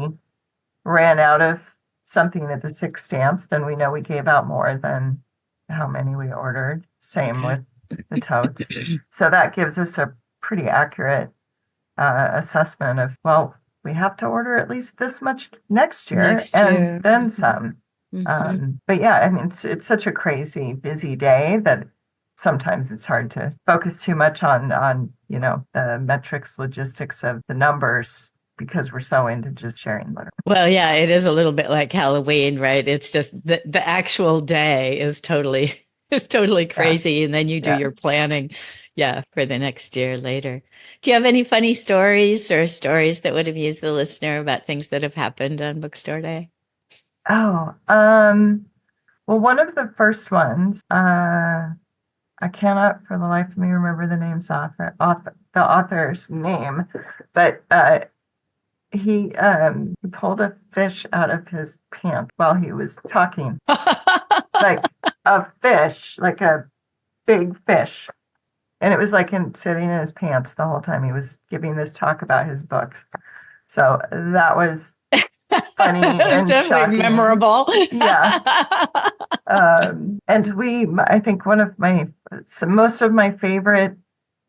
ran out of something at the 6 stamps, then we know we gave out more than how many we ordered. Same Okay. with the totes. So that gives us a pretty accurate assessment of, well, we have to order at least this much next year Next and year. then some. Hmm. But yeah, I mean, it's such a crazy busy day that sometimes it's hard to focus too much on the metrics, logistics of the numbers because we're so into just sharing literature. Well, yeah, it is a little bit like Halloween, right? It's just the actual day is totally is totally Yeah, crazy, and then you do yeah. your planning, yeah, for the next year later. Do you have any funny stories or stories that would amuse the listener about things that have happened on Bookstore Day? Oh, well, one of the first ones, I cannot for the life of me remember the the author's name, but he pulled a fish out of his pants while he was talking, like a fish, like a big fish, and it was like him sitting in his pants the whole time he was giving this talk about his books. So that was funny It's and definitely shocking. memorable. Yeah. And I think most of my favorite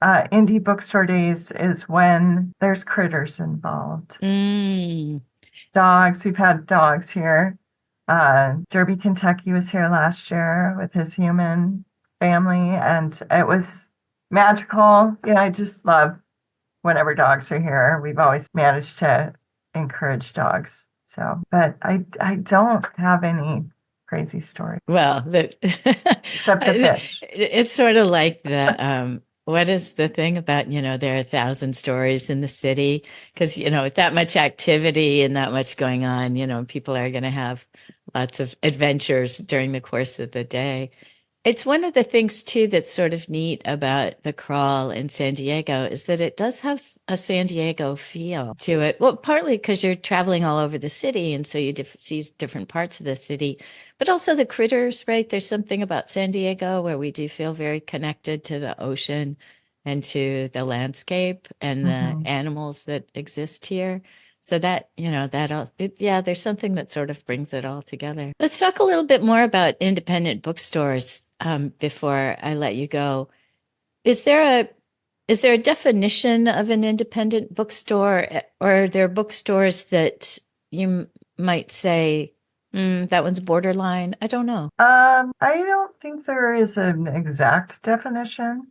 indie bookstore days is when there's critters involved. Mm. Dogs, we've had dogs here. Derby, Kentucky was here last year with his human family, and it was magical. I just love whenever dogs are here. We've always managed to encourage dogs. So, but I don't have any crazy story Well, except the fish. it's sort of like what is the thing about, there are 1,000 stories in the city? Because, with that much activity and that much going on, people are going to have lots of adventures during the course of the day. It's one of the things too that's sort of neat about the crawl in San Diego is that it does have a San Diego feel to it. Well, partly because you're traveling all over the city, and so you see different parts of the city, but also the critters, right? There's something about San Diego where we do feel very connected to the ocean and to the landscape and the hmm animals that exist here. So that, yeah, there's something that sort of brings it all together. Let's talk a little bit more about independent bookstores before I let you go. Is there a is there a definition of an independent bookstore, or are there bookstores that you might say, that one's borderline? I don't know. I don't think there is an exact definition,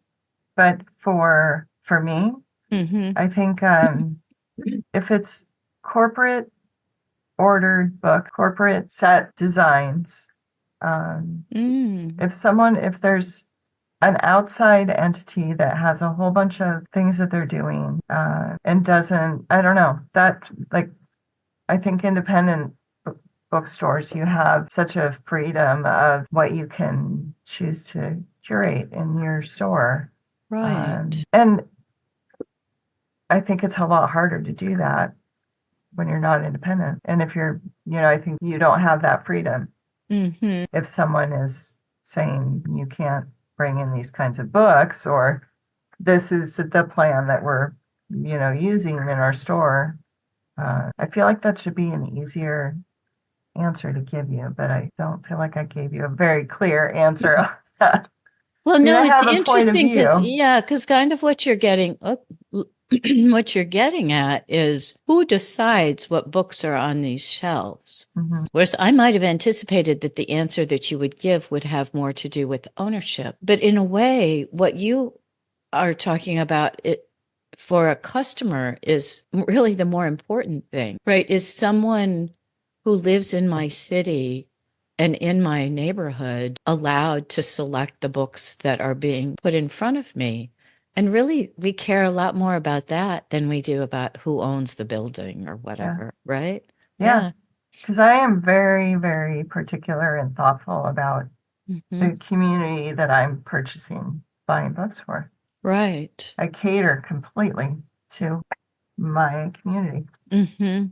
but for me, Hmm. I think if it's corporate ordered books, corporate set designs, Mm. if there's an outside entity that has a whole bunch of things that they're doing, and doesn't, I don't know, that like, I think independent bookstores, you have such a freedom of what you can choose to curate in your store. Right. And I think it's a lot harder to do that when you're not independent. And if you're, I think you don't have that freedom. Mm-hmm. If someone is saying you can't bring in these kinds of books, or this is the plan that we're, using in our store, I feel like that should be an easier answer to give you, but I don't feel like I gave you a very clear answer on that. Well, I mean, no, I it's have a point of interesting because, view. yeah, because kind of what you're getting, what you're getting at is who decides what books are on these shelves. Mhm. Whereas I might have anticipated that the answer that you would give would have more to do with ownership. But in a way, what you are talking about it for a customer is really the more important thing, right? Is someone who lives in my city and in my neighborhood allowed to select the books that are being put in front of me? And really, we care a lot more about that than we do about who owns the building or Yeah. whatever, right? Yeah. Because I am very, very particular and thoughtful about Mm-hmm. the community that I'm buying books for. Right. I cater completely to my community Mm-hmm.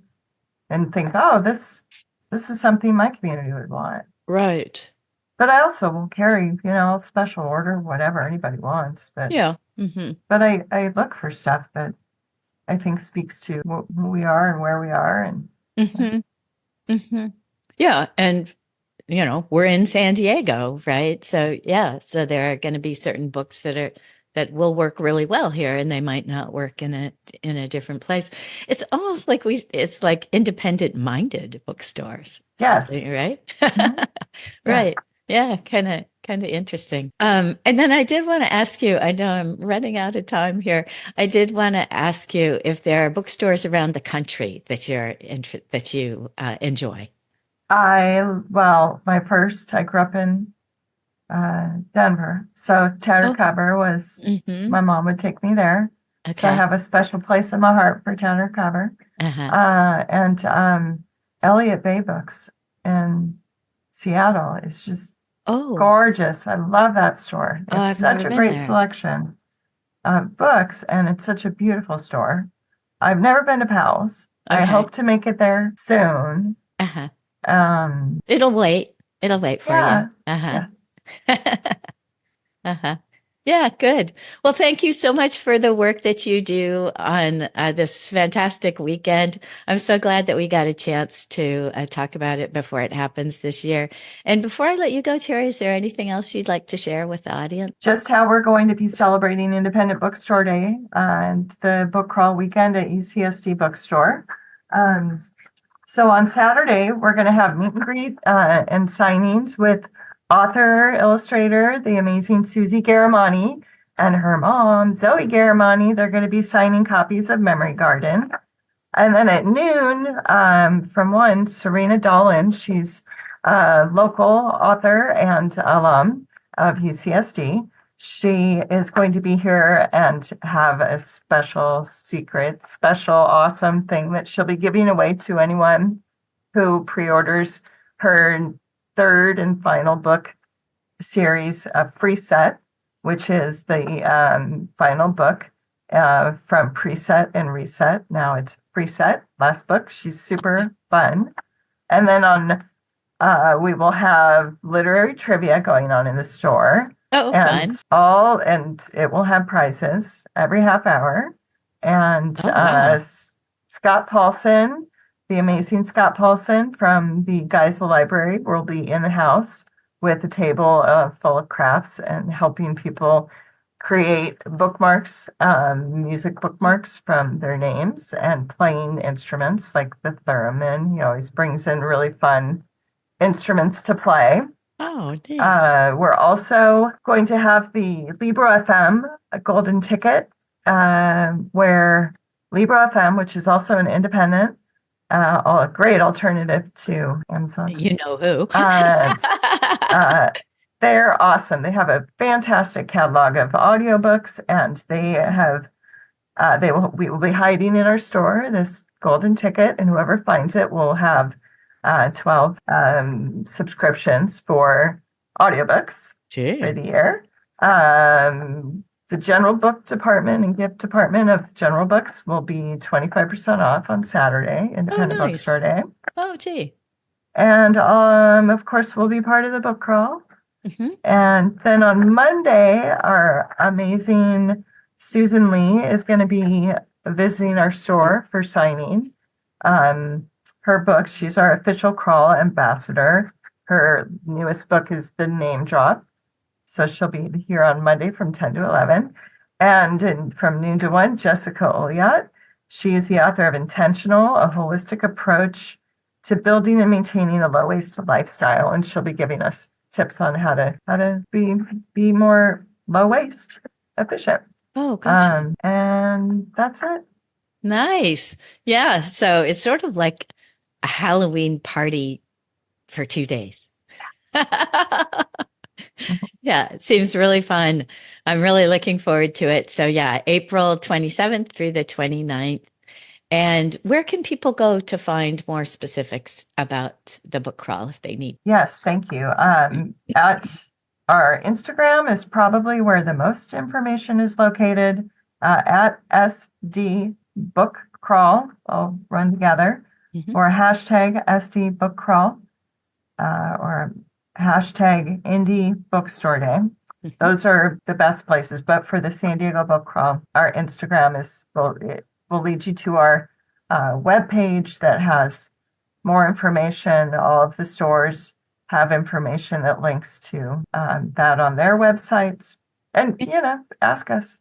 and think, oh, this is something my community would want. Right. But I also will carry, special order, whatever anybody wants. But Yeah. Mm-hmm. but I look for stuff that I think speaks to who we are and where we are. And Mm-hmm. Mm-hmm. Yeah. And, we're in San Diego, right? So, yeah. So there are going to be certain books that will work really well here and they might not work in a different place. It's almost like it's like independent minded bookstores, or yes. something, right? Mhm. Right. Yeah, kind of interesting. And then I did want to ask you, I know I'm running out of time here. I did want to ask you if there are bookstores around the country that you enjoy. I grew up in Denver. So Tattered Oh, Cover was, mm-hmm. my mom would take me there. So I Okay. have a special place in my heart for Tattered Cover. Uh-huh. And Elliott Bay Books in Seattle is just Oh, gorgeous. I love that store. They have I've such never a been great there. selection of books, and it's such a beautiful store. I've never been to Powell's. I Okay. hope to make it there soon. Uh-huh. Um, It'll wait. It'll wait for you. yeah, Uh-huh. yeah. Uh-huh. Yeah, good. Well, thank you so much for the work that you do on this fantastic weekend. I'm so glad that we got a chance to talk about it before it happens this year. And before I let you go, Terry, is there anything else you'd like to share with the audience? Just how we're going to be celebrating Independent Bookstore Day and the book crawl weekend at UCSD Bookstore. So on Saturday, we're going to have meet and greet and signings with author, illustrator, the amazing Susie Garamani and her mom, Zoe Garamani. They're going to be signing copies of Memory Garden. And then at noon, from 1, Serena Dolan, she's a local author and alum of UCSD. She is going to be here and have a special secret, special, awesome thing that she'll be giving away to anyone who pre-orders her third and final book series, Free Set, which is the final book from Preset and Reset. Now it's Free Set, last book. She's super fun. And then we will have literary trivia going on in the store. Oh, and fun. and it will have prizes every half hour. And Oh, wow. Scott Paulson, the amazing Scott Paulson from the Geisel Library, will be in the house with a table full of crafts and helping people create bookmarks, music bookmarks from their names, and playing instruments like the theremin. He always brings in really fun instruments to play. Oh, neat. We're also going to have the Libro FM, a golden ticket, where Libro FM, which is also an independent, a great alternative to Amazon. You know who. They're awesome. They have a fantastic catalog of audiobooks, and we will be hiding in our store this golden ticket, and whoever finds it will have 12 subscriptions for audiobooks Gee. for the year. The general book department and gift department of general books will be 25% off on Saturday, Independent Bookstore Day. Oh, gee. And of course, we'll be part of the book crawl. Mm-hmm. And then on Monday, our amazing Susan Lee is going to be visiting our store for signing her book. She's our official crawl ambassador. Her newest book is The Name Drop. So she'll be here on Monday from 10 to 11. And from noon to 1, Jessica Oliot. She is the author of Intentional, a holistic approach to building and maintaining a low-waste lifestyle. And she'll be giving us tips on how to be more low-waste efficient. Oh, gotcha. And that's it. Nice. Yeah. So it's sort of like a Halloween party for 2 days. Yeah, it seems really fun. I'm really looking forward to it. So yeah, April 27th through the 29th. And where can people go to find more specifics about the book crawl if they need? Yes, thank you. At our Instagram is probably where the most information is located, at SD Book Crawl, all run together, or hashtag SD Book Crawl, or hashtag Indie Bookstore Day. Those are the best places. But for the San Diego Book Crawl, our Instagram will lead you to our webpage that has more information. All of the stores have information that links to that on their websites. And, ask us.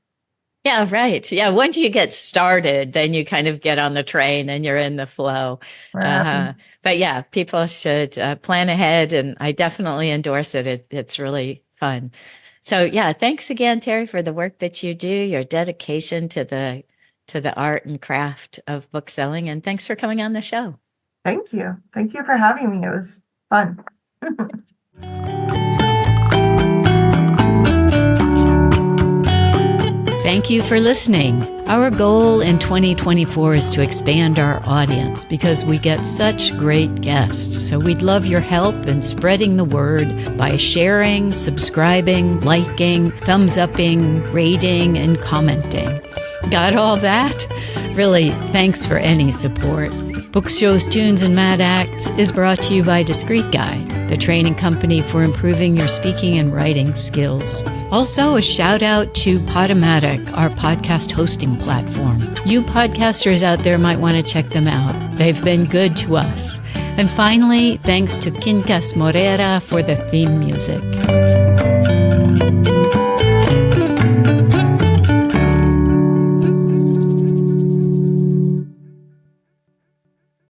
Yeah, right. Yeah, once you get started, then you kind of get on the train and you're in the flow. But yeah, people should plan ahead, and I definitely endorse it. It's really fun. So yeah, thanks again, Teri, for the work that you do, your dedication to the art and craft of book selling, and thanks for coming on the show. Thank you. Thank you for having me. It was fun. Thank you for listening. Our goal in 2024 is to expand our audience because we get such great guests. So we'd love your help in spreading the word by sharing, subscribing, liking, thumbs upping, rating, and commenting. Got all that? Really, thanks for any support. Books, Shows, Tunes, and Mad Acts is brought to you by Discreet Guide, the training company for improving your speaking and writing skills. Also, a shout out to Podomatic, our podcast hosting platform. You podcasters out there might want to check them out. They've been good to us. And finally, thanks to Quincas Morera for the theme music.